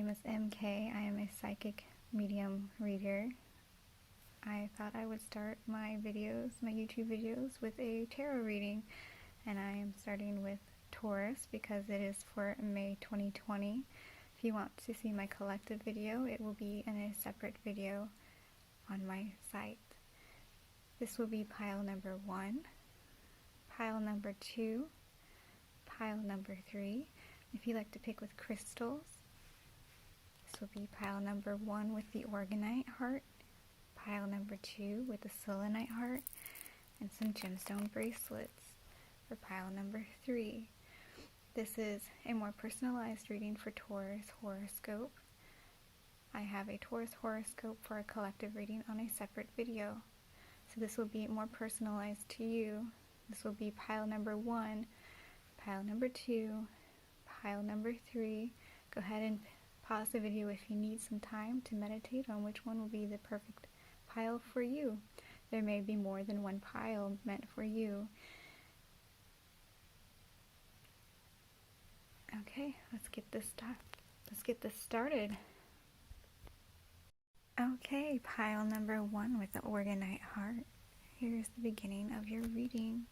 name is MK. I am a psychic medium reader. I thought I would start my videos, my YouTube videos, with a tarot reading, and I am starting with Taurus because it is for May 2020. If you want to see my collective video, it will be in a separate video on my site. This will be pile number 1, pile number 2, pile number 3. If you like to pick with crystals, this will be pile number 1 with the Organite heart, pile number 2 with the Selenite heart, and some gemstone bracelets for pile number 3. This is a more personalized reading for Taurus horoscope. I have a Taurus horoscope for a collective reading on a separate video. So this will be more personalized to you. This will be pile number 1, pile number 2, pile number 3. Go ahead and pause the video if you need some time to meditate on which one will be the perfect pile for you. There may be more than one pile meant for you. Okay, let's get this started. Okay, pile number 1 with the Organite heart. Here's the beginning of your reading.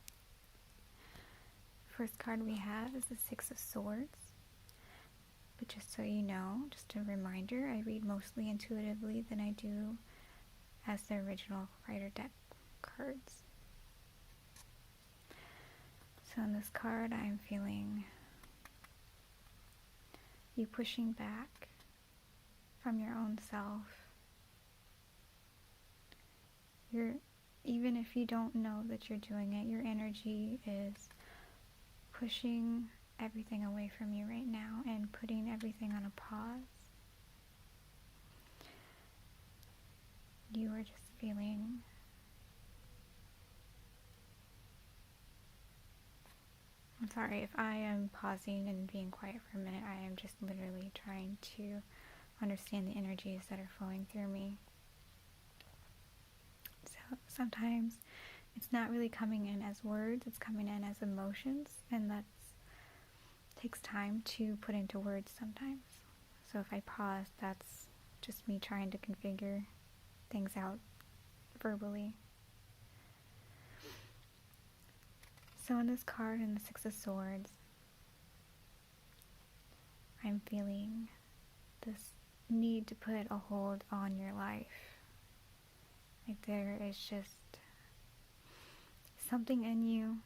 First card we have is the Six of Swords. But just so you know, just a reminder, I read mostly intuitively than I do as the original writer deck cards. So in this card, I'm feeling you pushing back from your own self. Even if you don't know that you're doing it, your energy is pushing everything away from you right now and putting everything on a pause. You are just feeling I'm sorry if I am pausing and being quiet for a minute. I am just literally trying to understand the energies that are flowing through me. So sometimes it's not really coming in as words, it's coming in as emotions, and that takes time to put into words sometimes. So if I pause, that's just me trying to configure things out verbally. So in this card, in the Six of Swords, I'm feeling this need to put a hold on your life. Like there is just something in you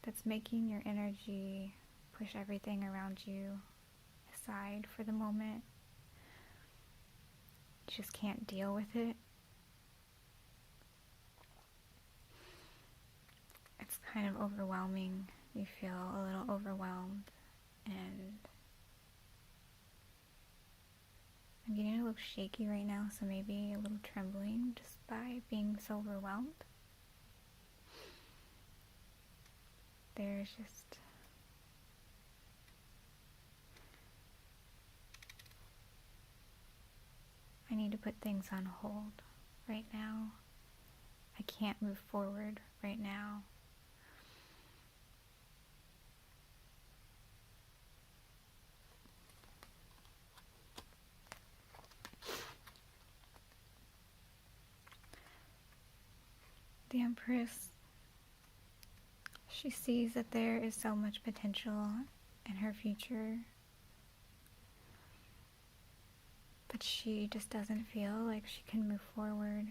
that's making your energy push everything around you aside for the moment. You just can't deal with it. It's kind of overwhelming. You feel a little overwhelmed, and I'm getting a little shaky right now, so maybe a little trembling just by being so overwhelmed. There's just I need to put things on hold right now. I can't move forward right now. The Empress, she sees that there is so much potential in her future, but she just doesn't feel like she can move forward.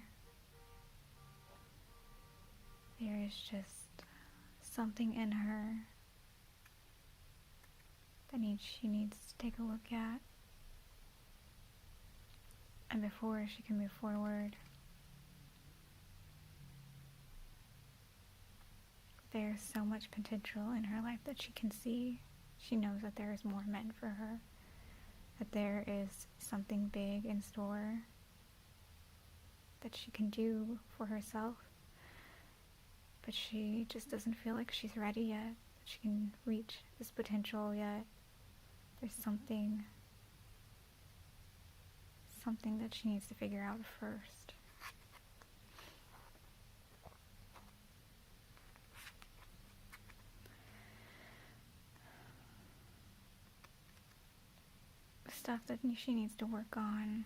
There is just something in her that she needs to take a look at. And before she can move forward, there's so much potential in her life that she can see. She knows that there is more meant for her, that there is something big in store that she can do for herself, but she just doesn't feel like she's ready yet, that she can reach this potential yet. There's something that she needs to figure out first. stuff that she needs to work on.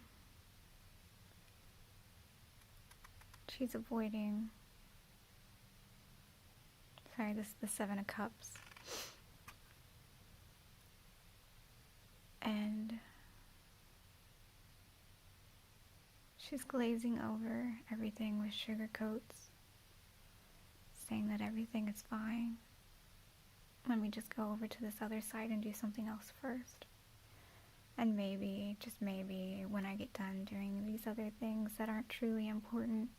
She's avoiding. Sorry, this is the Seven of Cups. And she's glazing over everything with sugar coats, saying that everything is fine. Let me just go over to this other side and do something else first. And maybe, just maybe, when I get done doing these other things that aren't truly important,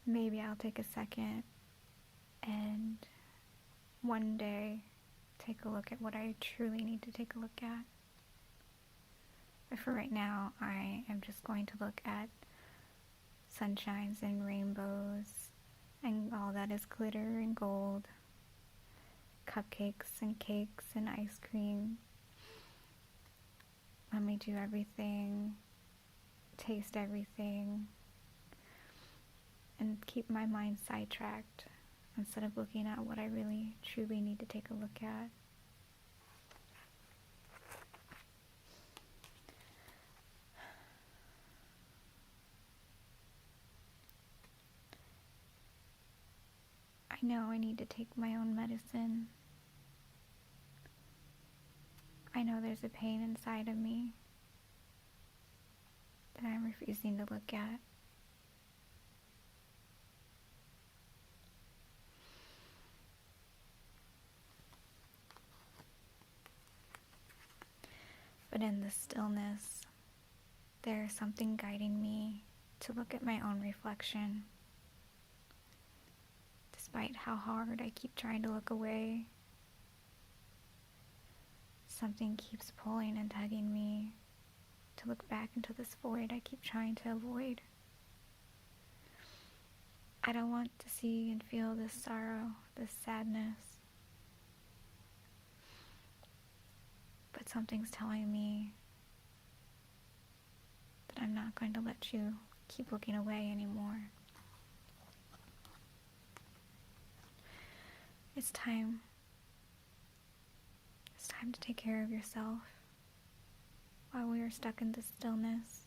maybe I'll take a second and one day take a look at what I truly need to take a look at. But for right now, I am just going to look at sunshines and rainbows and all that is glitter and gold, cupcakes and cakes and ice cream. Let me do everything, taste everything, and keep my mind sidetracked instead of looking at what I really, truly need to take a look at. I know I need to take my own medicine. I know there's a pain inside of me that I'm refusing to look at. But in the stillness, there is something guiding me to look at my own reflection. Despite how hard I keep trying to look away, something keeps pulling and tugging me to look back into this void I keep trying to avoid. I don't want to see and feel this sorrow, this sadness. But something's telling me that I'm not going to let you keep looking away anymore. It's time. It's time to take care of yourself while we are stuck in this stillness.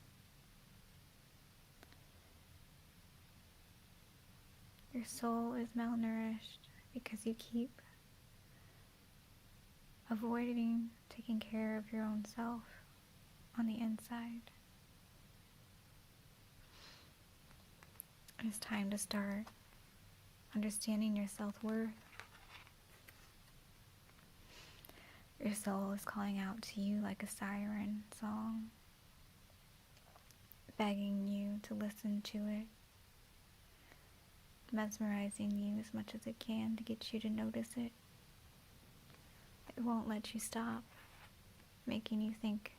Your soul is malnourished because you keep avoiding taking care of your own self on the inside. It's time to start understanding your self-worth. Your soul is calling out to you like a siren song, begging you to listen to it, mesmerizing you as much as it can to get you to notice it. It won't let you stop, making you think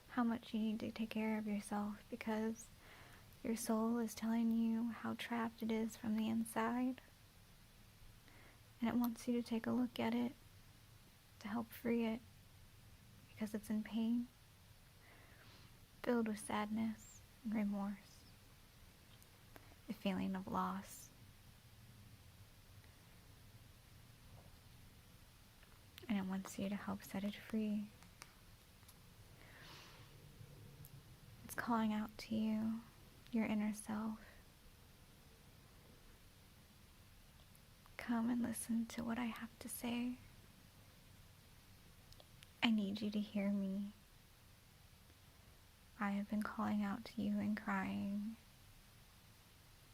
how much you need to take care of yourself because your soul is telling you how trapped it is from the inside, and it wants you to take a look at it to help free it because it's in pain, filled with sadness and remorse, a feeling of loss. And it wants you to help set it free. It's calling out to you, your inner self. Come and listen to what I have to say. I need you to hear me. I have been calling out to you and crying.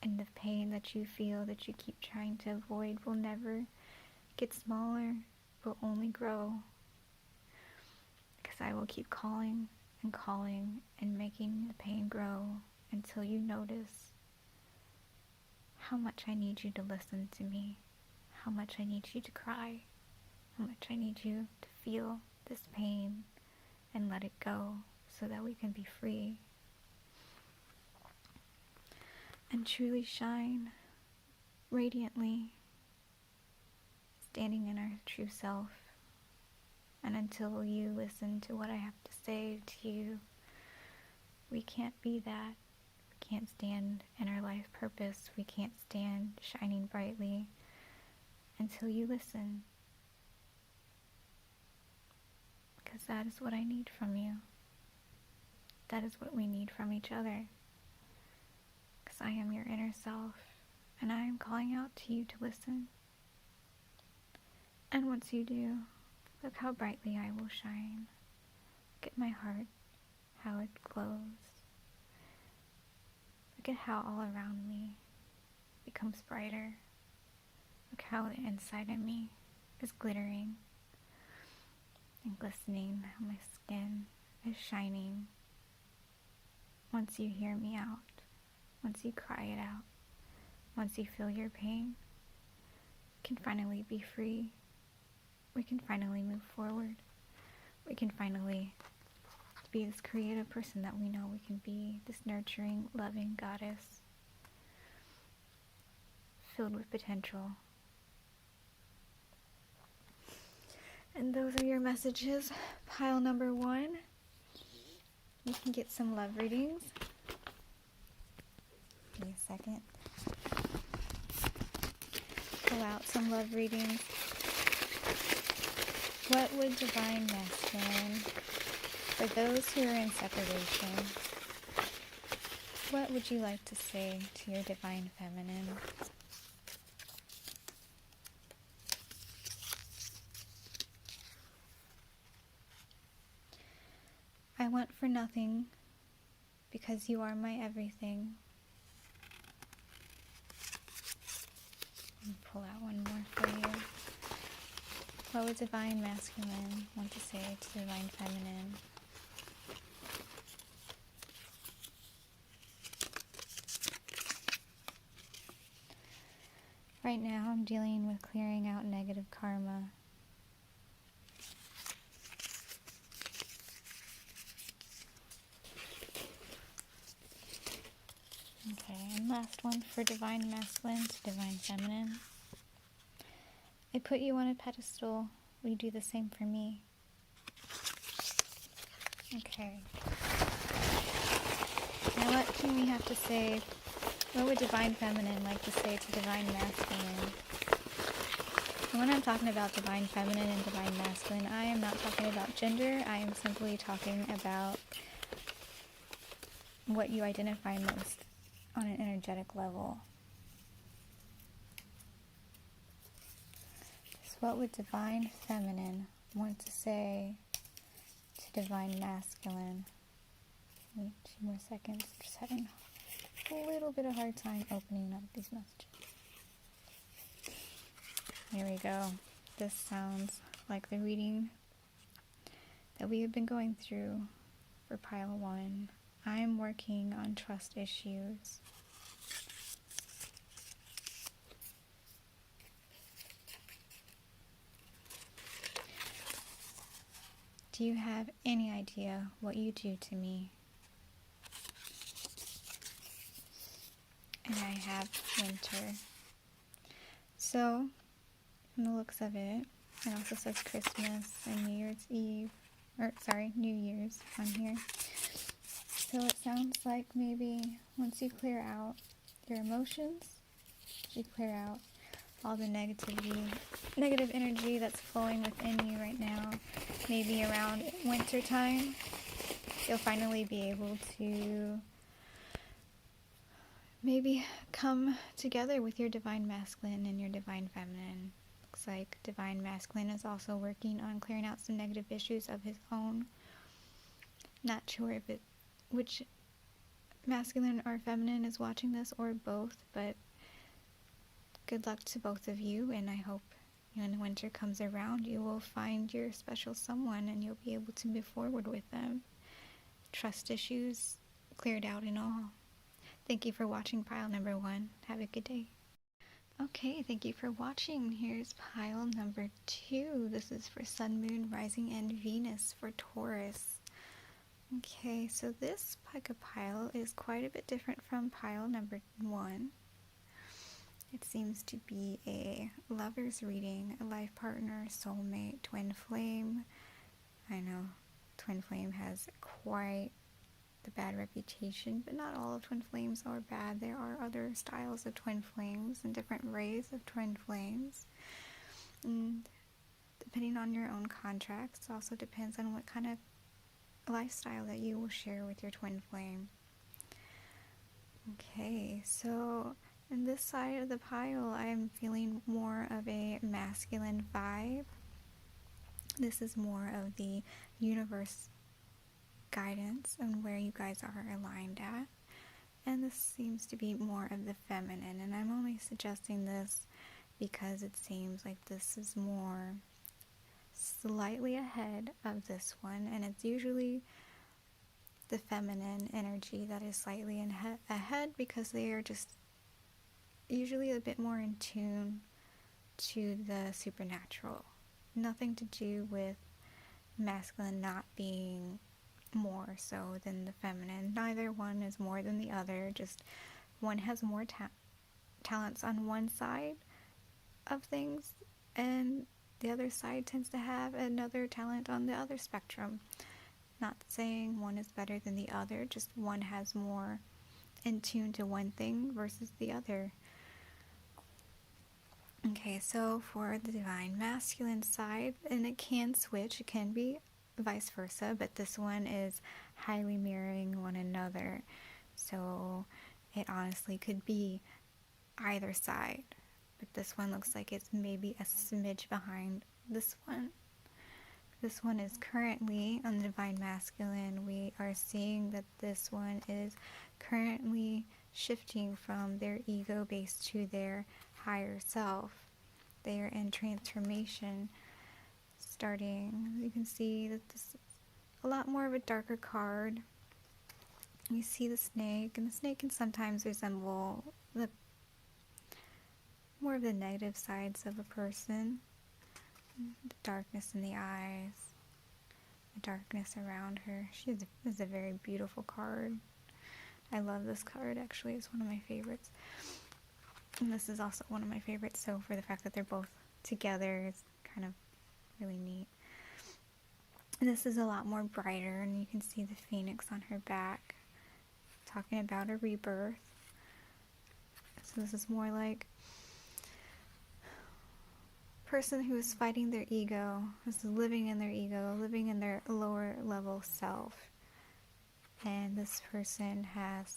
And the pain that you feel that you keep trying to avoid will never get smaller, will only grow. Because I will keep calling and making the pain grow until you notice how much I need you to listen to me, how much I need you to cry, how much I need you to feel this pain and let it go so that we can be free and truly shine radiantly, standing in our true self. And until you listen to what I have to say to you, we can't be that. We can't stand in our life purpose. We can't stand shining brightly until you listen. because that is what I need from you. That is what we need from each other. Because I am your inner self, and I am calling out to you to listen. And once you do, look how brightly I will shine. Look at my heart, how it glows. Look at how all around me becomes brighter. Look how the inside of me is glittering and glistening, how my skin is shining. Once you hear me out, once you cry it out, once you feel your pain, we can finally be free. We can finally move forward. We can finally be this creative person that we know we can be, this nurturing, loving goddess filled with potential. And those are your messages. Pile number 1. You can get some love readings. Give me a second. Pull out some love readings. What would divine masculine, for those who are in separation, what would you like to say to your divine feminine? I want for nothing because you are my everything. I'll pull out one more for you. What would divine masculine want to say to divine feminine? Right now I'm dealing with clearing out negative karma. Okay, and last one for divine masculine to divine feminine. I put you on a pedestal. Will you do the same for me? Okay. Now what can we have to say? What would divine feminine like to say to divine masculine? And when I'm talking about divine feminine and divine masculine, I am not talking about gender. I am simply talking about what you identify most on an energetic level. So what would divine feminine want to say to divine masculine? Give me 2 more seconds. I'm just having a little bit of hard time opening up these messages. Here we go. This sounds like the reading that we have been going through for pile 1. I am working on trust issues. Do you have any idea what you do to me? And I have winter. So, from the looks of it, it also says Christmas and New Year's Eve, New Year's on here. So it sounds like maybe once you clear out your emotions, you clear out all the negative energy that's flowing within you right now, maybe around winter time, you'll finally be able to maybe come together with your divine masculine and your divine feminine. Looks like divine masculine is also working on clearing out some negative issues of his own. Not sure if which masculine or feminine is watching this, or both, but good luck to both of you, and I hope when winter comes around you will find your special someone and you'll be able to move forward with them. Trust issues cleared out and all. Thank you for watching pile number 1. Have a good day. Okay, thank you for watching. Here's pile number 2. This is for Sun, Moon, Rising, and Venus for Taurus. Okay, so this pile is quite a bit different from pile number 1. It seems to be a lover's reading, a life partner, soulmate, twin flame. I know twin flame has quite the bad reputation, but not all of twin flames are bad. There are other styles of twin flames and different rays of twin flames. And the depending on your own contracts. It also depends on what kind of lifestyle that you will share with your twin flame. Okay, so in this side of the pile, I'm feeling more of a masculine vibe. This is more of the universe guidance and where you guys are aligned at. And this seems to be more of the feminine. And I'm only suggesting this because it seems like this is more slightly ahead of this one. And it's usually the feminine energy that is slightly ahead because they are just usually a bit more in tune to the supernatural. Nothing to do with masculine not being more so than the feminine. Neither one is more than the other, just one has more talents on one side of things, and the other side tends to have another talent on the other spectrum. Not saying one is better than the other, just one has more in tune to one thing versus the other. Okay, so for the divine masculine side, and it can switch, it can be vice versa, but this one is highly mirroring one another. So it honestly could be either side, but this one looks like it's maybe a smidge behind this one. This one is currently on the divine masculine. We are seeing that this one is currently shifting from their ego base to their higher self. They are in transformation starting. You can see that this is a lot more of a darker card. You see the snake, and the snake can sometimes resemble the more of the negative sides of a person. The darkness in the eyes, the darkness around her. She is a very beautiful card. I love this card, actually. It's one of my favorites. And this is also one of my favorites, so for the fact that they're both together, it's kind of really neat. And this is a lot more brighter, and you can see the phoenix on her back, talking about a rebirth. So this is more like person who is fighting their ego, is living in their ego, living in their lower level self. And this person has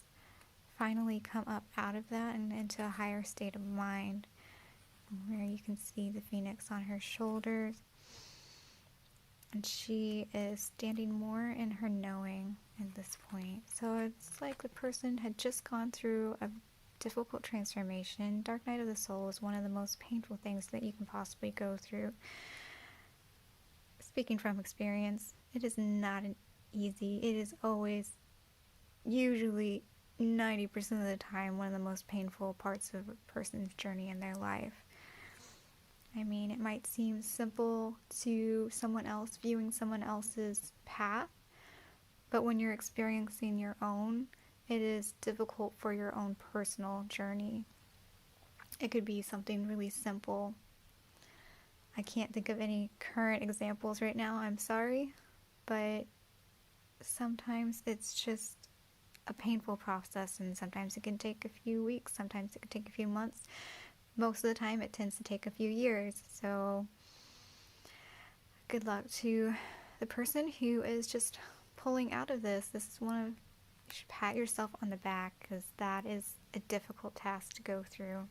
finally come up out of that and into a higher state of mind, where you can see the phoenix on her shoulders. And she is standing more in her knowing at this point. So it's like the person had just gone through a difficult transformation. Dark night of the soul is one of the most painful things that you can possibly go through. Speaking from experience, it is not easy. It is always, usually 90% of the time, one of the most painful parts of a person's journey in their life. I mean, it might seem simple to someone else, viewing someone else's path, but when you're experiencing your own, it is difficult for your own personal journey. It could be something really simple. I can't think of any current examples right now, I'm sorry, but sometimes it's just a painful process, and sometimes it can take a few weeks, sometimes it can take a few months. Most of the time it tends to take a few years, so good luck to the person who is just pulling out of this. This is you should pat yourself on the back, because that is a difficult task to go through.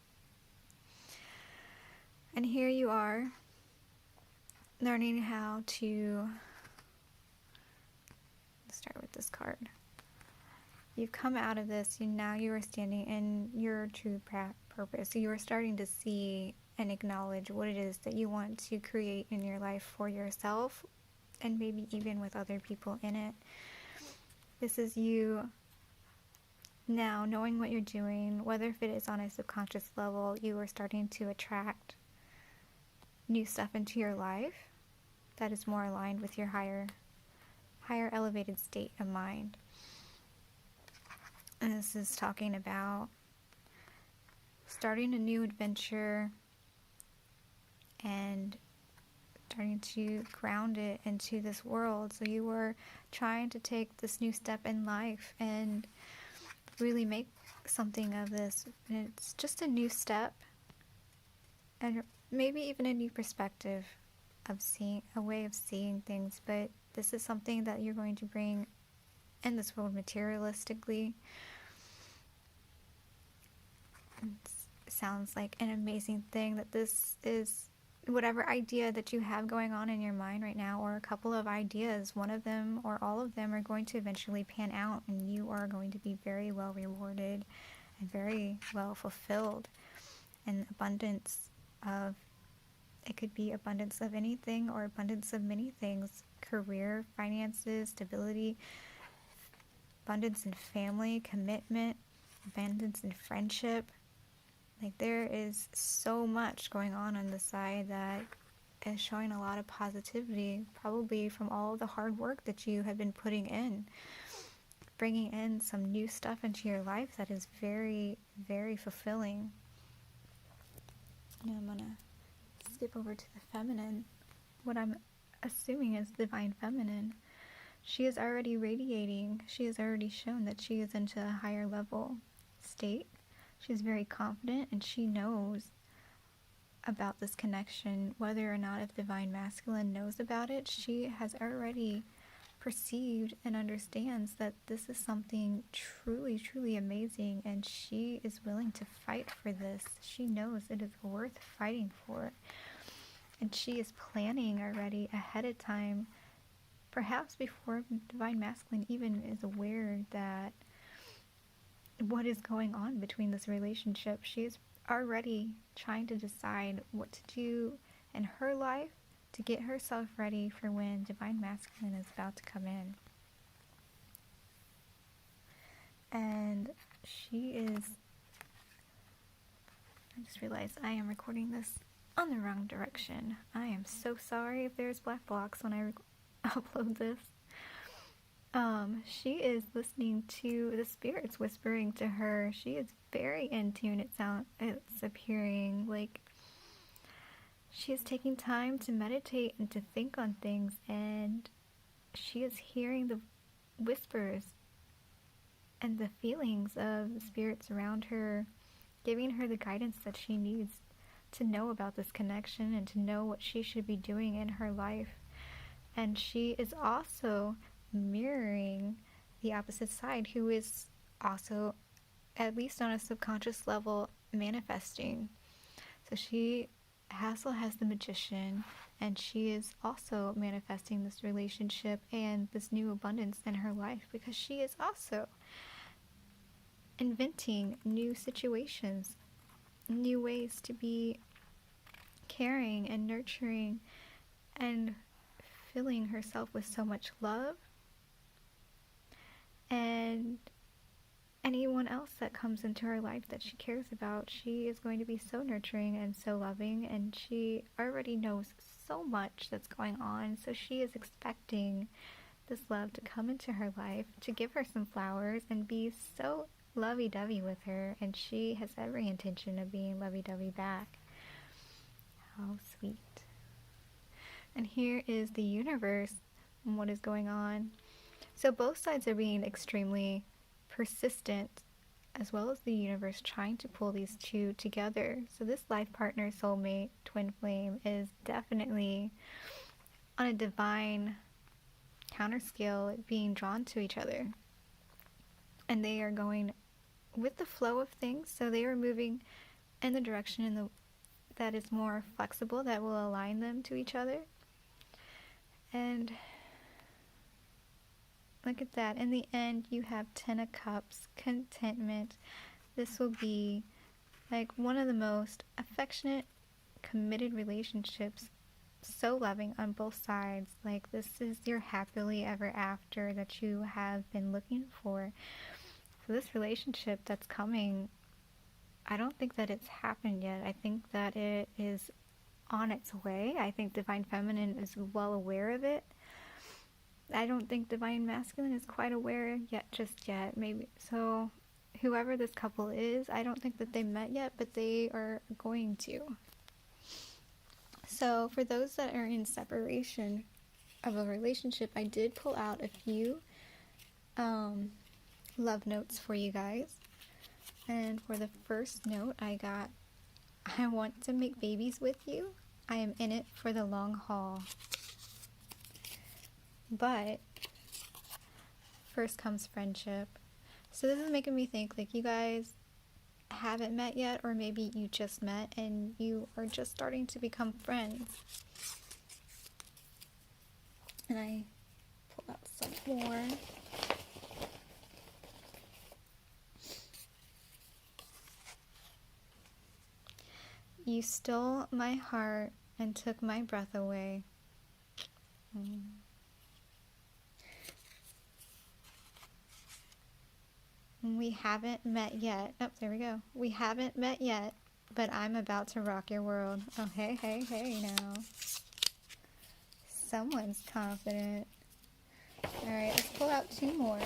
And here you are, learning how to, let's start with this card. You've come out of this, and now you are standing in your true purpose. So you are starting to see and acknowledge what it is that you want to create in your life for yourself, and maybe even with other people in it. This is you now knowing what you're doing, whether if it is on a subconscious level, you are starting to attract new stuff into your life that is more aligned with your higher elevated state of mind. And this is talking about starting a new adventure and starting to ground it into this world. So you were trying to take this new step in life and really make something of this. And it's just a new step, and maybe even a new perspective. a way of seeing things, but this is something that you're going to bring in this world materialistically. It sounds like an amazing thing that this is whatever idea that you have going on in your mind right now, or a couple of ideas, one of them or all of them are going to eventually pan out, and you are going to be very well rewarded and very well fulfilled. And abundance of, it could be abundance of anything or abundance of many things: career, finances, stability, abundance in family, commitment, abundance in friendship. Like, there is so much going on the side that is showing a lot of positivity, probably from all the hard work that you have been putting in, bringing in some new stuff into your life that is very, very fulfilling. And I'm gonna skip over to the feminine. What I'm assuming is divine feminine. She is already radiating. She has already shown that she is into a higher level state. She's very confident, and she knows about this connection. Whether or not if divine masculine knows about it, she has already perceived and understands that this is something truly, truly amazing, and she is willing to fight for this. She knows it is worth fighting for, and she is planning already ahead of time, perhaps before divine masculine even is aware that what is going on between this relationship. She is already trying to decide what to do in her life to get herself ready for when divine masculine is about to come in. And she is, I just realized I am recording this on the wrong direction. I am so sorry if there's black blocks when I upload this. She is listening to the spirits whispering to her. She is very in tune. It's appearing like she is taking time to meditate and to think on things, and she is hearing the whispers and the feelings of the spirits around her, giving her the guidance that she needs to know about this connection and to know what she should be doing in her life. And she is also mirroring the opposite side, who is also, at least on a subconscious level, manifesting. So she also has the magician, and she is also manifesting this relationship and this new abundance in her life, because she is also inventing new situations, new ways to be caring and nurturing and filling herself with so much love. And anyone else that comes into her life that she cares about, she is going to be so nurturing and so loving, and she already knows so much that's going on, so she is expecting this love to come into her life, to give her some flowers and be so lovey-dovey with her, and she has every intention of being lovey-dovey back. How sweet. And here is the universe and what is going on. So both sides are being extremely persistent, as well as the universe trying to pull these two together. So this life partner, soulmate, twin flame is definitely on a divine counterscale, being drawn to each other. And they are going with the flow of things, so they are moving in the direction that is more flexible, that will align them to each other. And look at that. In the end, you have 10 of Cups, contentment. This will be like one of the most affectionate, committed relationships. So loving on both sides. Like, this is your happily ever after that you have been looking for. So this relationship that's coming, I don't think that it's happened yet. I think that it is on its way. I think Divine Feminine is well aware of it. I don't think Divine Masculine is quite aware just yet. Maybe. So whoever this couple is, I don't think that they met yet, but they are going to. So for those that are in separation of a relationship, I did pull out a few love notes for you guys. And for the first note, I got, I want to make babies with you. I am in it for the long haul. But first comes friendship. So this is making me think, like, you guys haven't met yet, or maybe you just met and you are just starting to become friends. And I pull out some more. You stole my heart and took my breath away. We haven't met yet. Oh, there we go. We haven't met yet, but I'm about to rock your world. Oh, hey, hey, hey now. Someone's confident. Alright, let's pull out two more.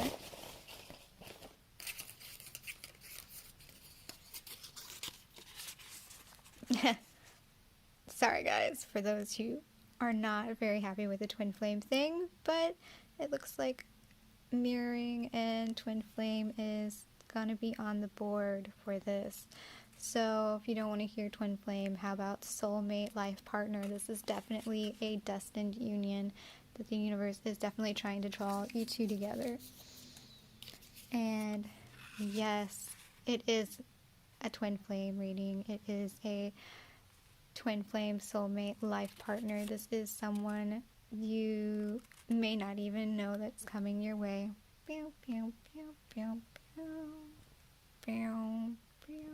Sorry guys, for those who are not very happy with the twin flame thing, but it looks like mirroring and twin flame is gonna be on the board for this. So if you don't want to hear twin flame, how about soulmate, life partner? This is definitely a destined union that the universe is definitely trying to draw you two together. And yes, it is a twin flame reading. It is a twin flame soulmate life partner. This is someone you may not even know that's coming your way. Pew, pew, pew, pew, pew. Pew, pew.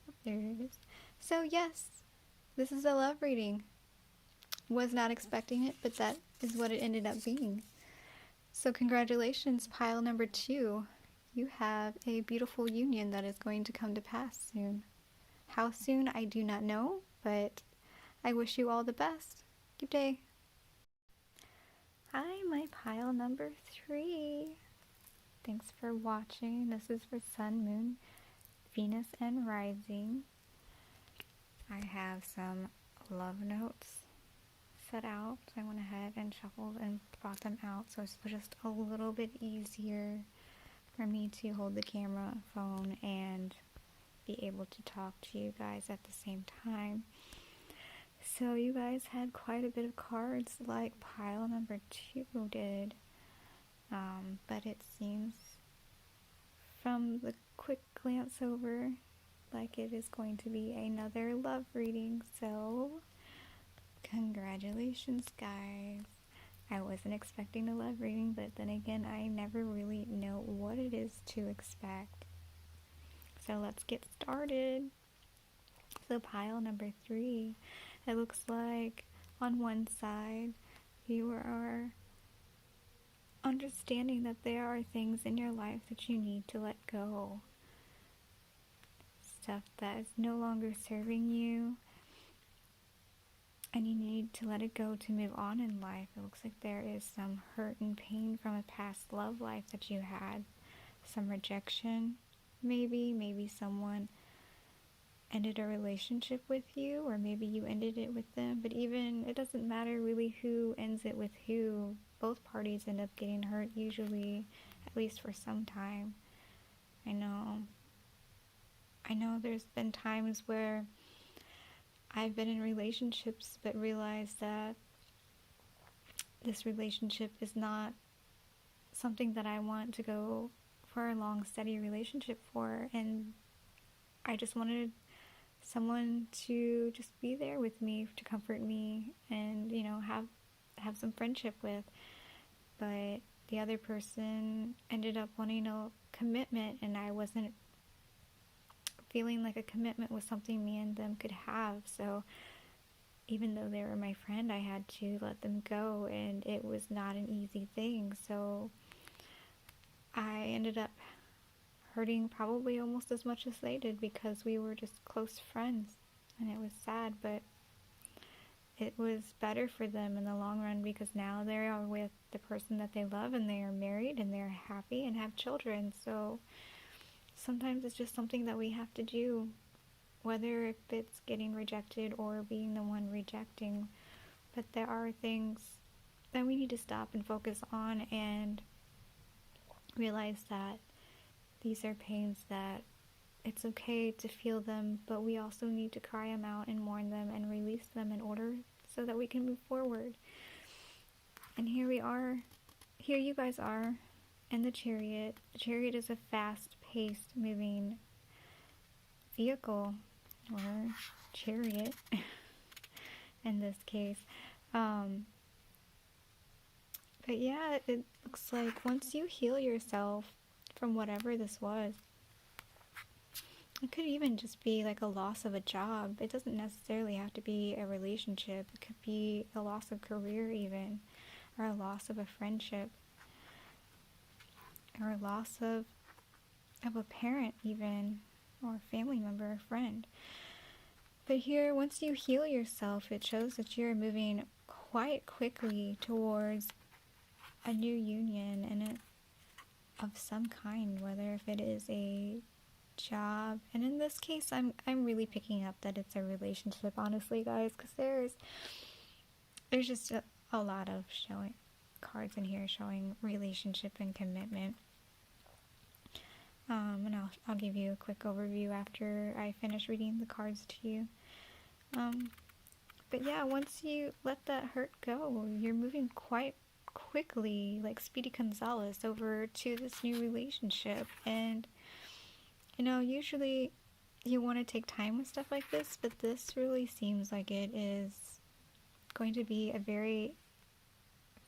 Oh, there it is. So yes, this is a love reading. Was not expecting it, but that is what it ended up being. So congratulations, pile number 2. You have a beautiful union that is going to come to pass soon. How soon, I do not know, but I wish you all the best. Good day. Hi, my pile number 3. Thanks for watching. This is for Sun, Moon, Venus, and Rising. I have some love notes set out. So I went ahead and shuffled and brought them out so it's just a little bit easier for me to hold the camera, phone, and be able to talk to you guys at the same time. So you guys had quite a bit of cards like pile number 2 did, but it seems from the quick glance over like it is going to be another love reading. So congratulations guys. I wasn't expecting a love reading, but then again, I never really know what it is to expect. So let's get started. So pile number 3, it looks like on one side you are understanding that there are things in your life that you need to let go. Stuff that is no longer serving you, and you need to let it go to move on in life. It looks like there is some hurt and pain from a past love life that you had, some rejection, maybe someone ended a relationship with you, or maybe you ended it with them. But even, it doesn't matter really who ends it with who, both parties end up getting hurt usually, at least for some time. I know there's been times where I've been in relationships but realized that this relationship is not something that I want to go for a long, steady relationship for, and I just wanted someone to just be there with me, to comfort me, and have some friendship with. But the other person ended up wanting a commitment, and I wasn't feeling like a commitment was something me and them could have. So even though they were my friend, I had to let them go, and it was not an easy thing. So I ended up hurting probably almost as much as they did, because we were just close friends, and it was sad, but it was better for them in the long run, because now they are with the person that they love, and they are married, and they're happy and have children. So sometimes it's just something that we have to do, whether if it's getting rejected or being the one rejecting. But there are things that we need to stop and focus on, and realize that these are pains that it's okay to feel them, but we also need to cry them out and mourn them and release them in order so that we can move forward. And here we are. Here you guys are in the Chariot. The Chariot is a fast-paced moving vehicle, or chariot in this case. But yeah, it looks like once you heal yourself from whatever this was, it could even just be like a loss of a job. It doesn't necessarily have to be a relationship. It could be a loss of career even, or a loss of a friendship, or a loss of a parent even, or a family member, a friend. But here, once you heal yourself, it shows that you're moving quite quickly towards a new union, and of some kind, whether if it is a job, and in this case I'm really picking up that it's a relationship, honestly, guys, because there's just a lot of showing cards in here showing relationship and commitment. And I'll give you a quick overview after I finish reading the cards to you. But yeah, once you let that hurt go, you're moving quite quickly, like Speedy Gonzalez, over to this new relationship. And usually you want to take time with stuff like this, but this really seems like it is going to be a very,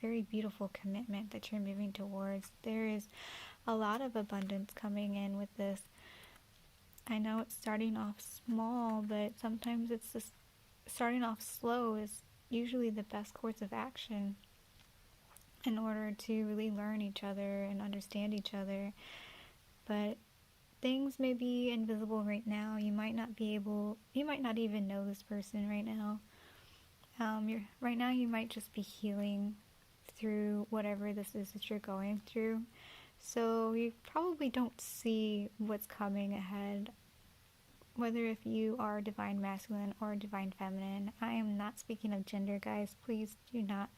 very beautiful commitment that you're moving towards. There is a lot of abundance coming in with this. I know it's starting off small, but sometimes it's just starting off slow is usually the best course of action in order to really learn each other and understand each other. But things may be invisible right now. You might not even know this person right now. Right now you might just be healing through whatever this is that you're going through. So you probably don't see what's coming ahead, whether if you are divine masculine or divine feminine. I am not speaking of gender, guys. Please do not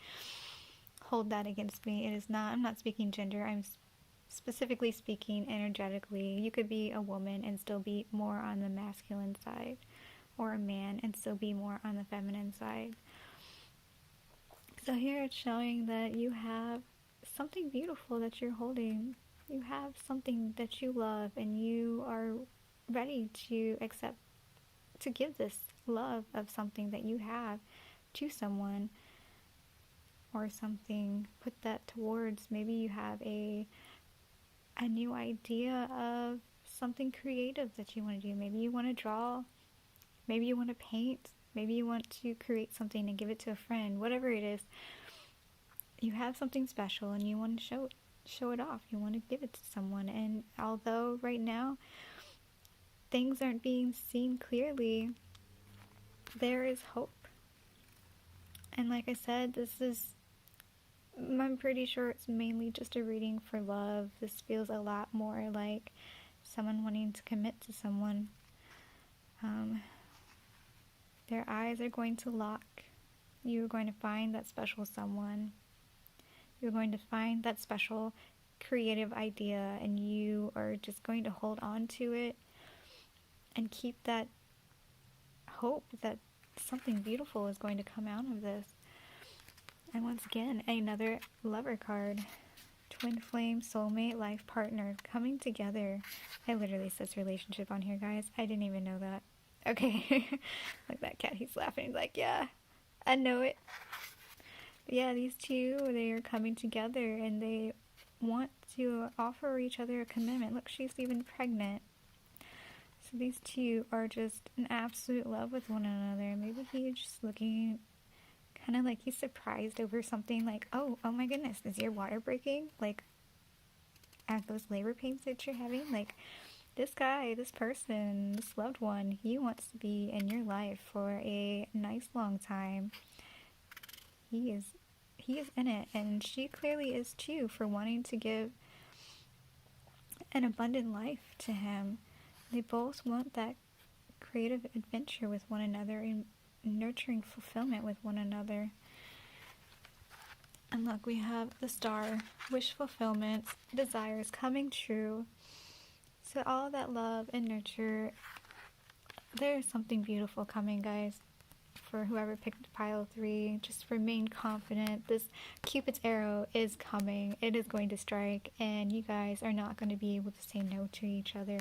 hold that against me. I'm not speaking gender. I'm specifically speaking energetically. You could be a woman and still be more on the masculine side, or a man and still be more on the feminine side. So here it's showing that you have something beautiful that you're holding. You have something that you love, and you are ready to accept, to give this love of something that you have to someone or something. Put that towards, maybe you have a new idea of something creative that you want to do. Maybe you want to draw, maybe you want to paint, maybe you want to create something and give it to a friend. Whatever it is, you have something special and you want to show it off. You want to give it to someone. And although right now things aren't being seen clearly, there is hope. And like I said, I'm pretty sure it's mainly just a reading for love. This feels a lot more like someone wanting to commit to someone. Their eyes are going to lock. You're going to find that special someone. You're going to find that special creative idea, and you are just going to hold on to it and keep that hope that something beautiful is going to come out of this. And once again, another lover card. Twin flame, soulmate, life partner, coming together. It literally says relationship on here, guys. I didn't even know that. Okay. Like that cat, he's laughing. He's like, yeah, I know it. But yeah, these two, they are coming together and they want to offer each other a commitment. Look, she's even pregnant. So these two are just in absolute love with one another. Maybe he's just looking kind of like he's surprised over something, like, oh my goodness, is your water breaking? Like, at those labor pains that you're having? Like, this guy, this person, this loved one, he wants to be in your life for a nice long time. He is in it, and she clearly is too, for wanting to give an abundant life to him. They both want that creative adventure with one another and nurturing fulfillment with one another. And look, we have the star, wish fulfillment, desires coming true. So all that love and nurture, there's something beautiful coming, guys. For whoever picked pile 3, just remain confident. This Cupid's arrow is coming. It is going to strike, and you guys are not going to be able to say no to each other.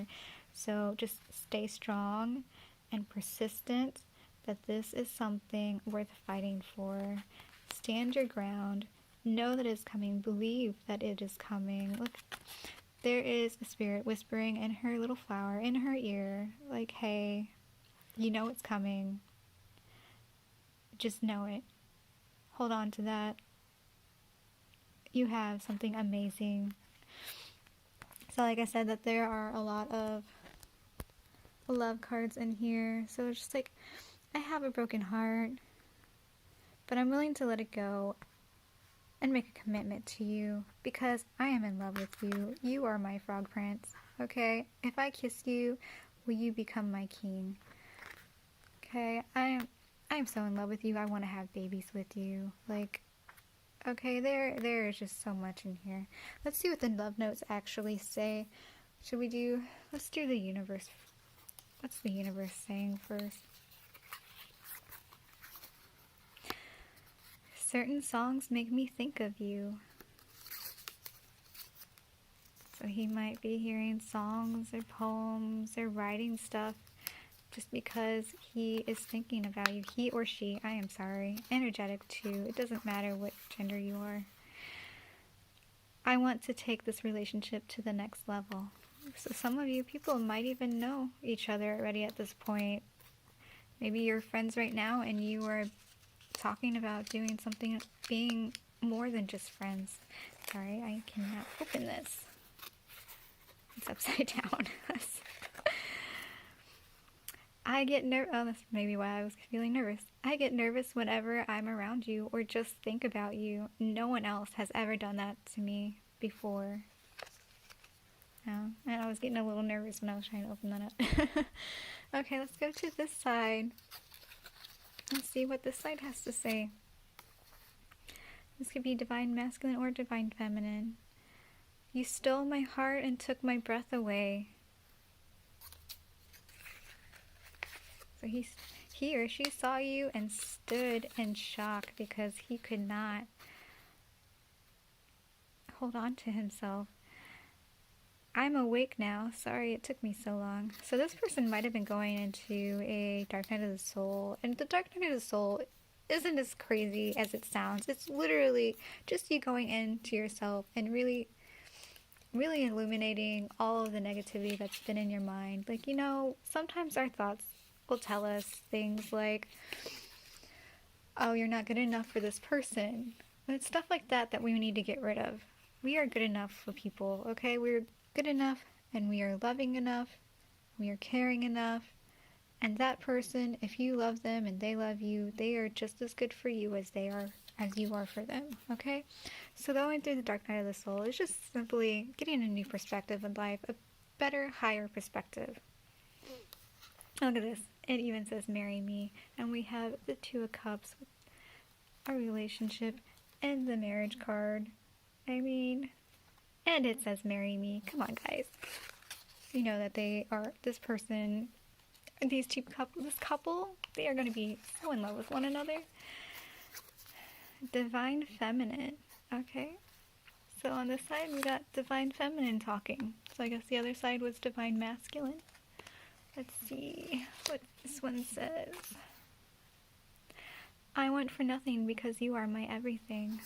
So just stay strong and persistent, that this is something worth fighting for. Stand your ground. Know that it's coming. Believe that it is coming. Look, there is a spirit whispering in her little flower, in her ear, like, hey, you know it's coming. Just know it. Hold on to that. You have something amazing. So like I said, that there are a lot of love cards in here. So it's just like, I have a broken heart, but I'm willing to let it go and make a commitment to you because I am in love with you. You are my frog prince, okay? If I kiss you, will you become my king? Okay, I am so in love with you. I want to have babies with you. Like, okay, there is just so much in here. Let's see what the love notes actually say. Let's do the universe. What's the universe saying first? Certain songs make me think of you. So he might be hearing songs or poems or writing stuff just because he is thinking about you. He or she, I am sorry. Energetic too. It doesn't matter what gender you are. I want to take this relationship to the next level. So some of you people might even know each other already at this point. Maybe you're friends right now and you are talking about doing something, being more than just friends. Sorry, I cannot open this. It's upside down. I get nervous. Oh, that's maybe why I was feeling nervous. I get nervous whenever I'm around you or just think about you. No one else has ever done that to me before. No, and I was getting a little nervous when I was trying to open that up. Okay, let's go to this side. Let's see what this side has to say. This could be divine masculine or divine feminine. You stole my heart and took my breath away. So he or she saw you and stood in shock because he could not hold on to himself. I'm awake now. Sorry it took me so long. So this person might have been going into a dark night of the soul. And the dark night of the soul isn't as crazy as it sounds. It's literally just you going into yourself and really, really illuminating all of the negativity that's been in your mind. Like, you know, sometimes our thoughts will tell us things like, oh, you're not good enough for this person. And it's stuff like that that we need to get rid of. We are good enough for people, okay? We're good enough, and we are loving enough, we are caring enough, and that person, if you love them and they love you, they are just as good for you as you are for them, okay? So going through the dark night of the soul is just simply getting a new perspective in life, a better, higher perspective. Look at this. It even says marry me, and we have the Two of Cups, our relationship, and the marriage card. I mean, and it says marry me. Come on, guys. You know that this couple, they are going to be so in love with one another. Divine feminine. Okay. So on this side, we got divine feminine talking. So I guess the other side was divine masculine. Let's see what this one says. I want for nothing because you are my everything.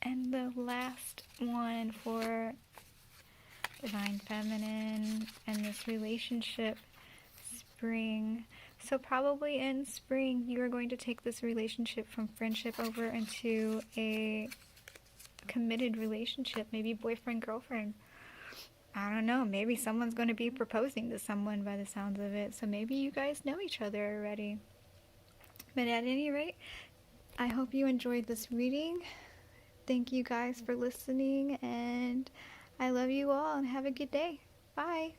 And the last one for divine feminine and this relationship, spring. So probably in spring, you are going to take this relationship from friendship over into a committed relationship, maybe boyfriend, girlfriend. I don't know, maybe someone's going to be proposing to someone by the sounds of it. So maybe you guys know each other already. But at any rate, I hope you enjoyed this reading. Thank you guys for listening, and I love you all, and have a good day. Bye.